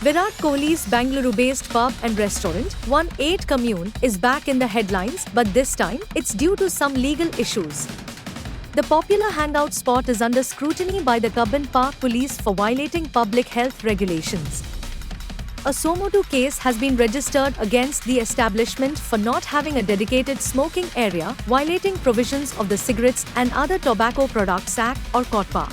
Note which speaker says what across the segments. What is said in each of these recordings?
Speaker 1: Virat Kohli's Bangalore-based pub and restaurant, 1-8 Commune, is back in the headlines, but this time, it's due to some legal issues. The popular hangout spot is under scrutiny by the Cubbon Park Police for violating public health regulations. A SOMO2 case has been registered against the establishment for not having a dedicated smoking area, violating provisions of the Cigarettes and Other Tobacco Products Act or COTPA.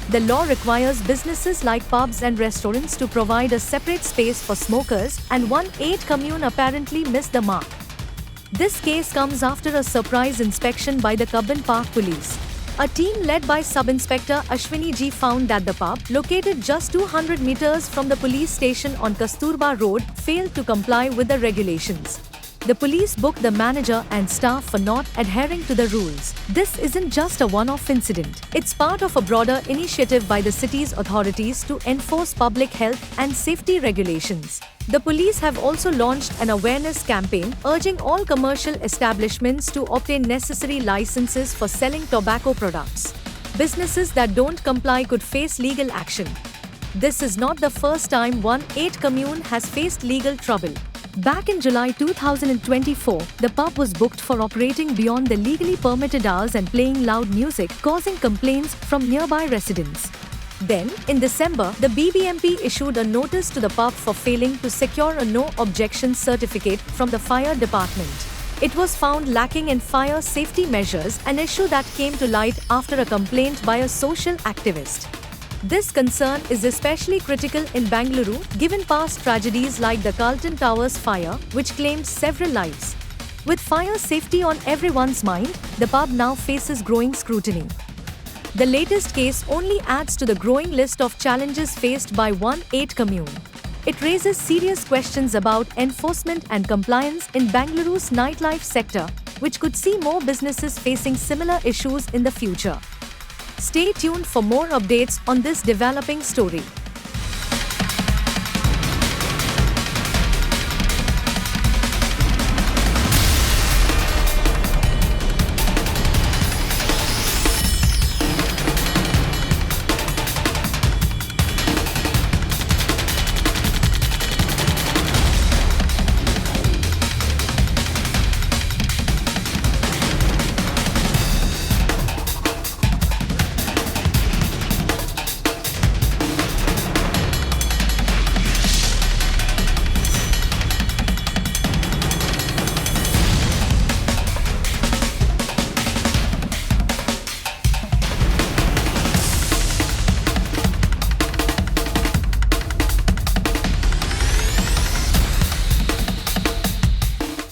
Speaker 1: The law requires businesses like pubs and restaurants to provide a separate space for smokers, and 1-8 Commune apparently missed the mark. This case comes after a surprise inspection by the Cubbon Park Police. A team led by Sub-Inspector Ashwini G found that the pub, located just 200 meters from the police station on Kasturba Road, failed to comply with the regulations. The police booked the manager and staff for not adhering to the rules. This isn't just a one-off incident. It's part of a broader initiative by the city's authorities to enforce public health and safety regulations. The police have also launched an awareness campaign urging all commercial establishments to obtain necessary licenses for selling tobacco products. Businesses that don't comply could face legal action. This is not the first time 1-8 Commune has faced legal trouble. Back in July 2024, the pub was booked for operating beyond the legally permitted hours and playing loud music, causing complaints from nearby residents. Then, in December, the BBMP issued a notice to the pub for failing to secure a no-objection certificate from the fire department. It was found lacking in fire safety measures, an issue that came to light after a complaint by a social activist. This concern is especially critical in Bangalore, given past tragedies like the Carlton Towers fire, which claimed several lives. With fire safety on everyone's mind, the pub now faces growing scrutiny. The latest case only adds to the growing list of challenges faced by 1-8 Commune. It raises serious questions about enforcement and compliance in Bangaluru's nightlife sector, which could see more businesses facing similar issues in the future. Stay tuned for more updates on this developing story.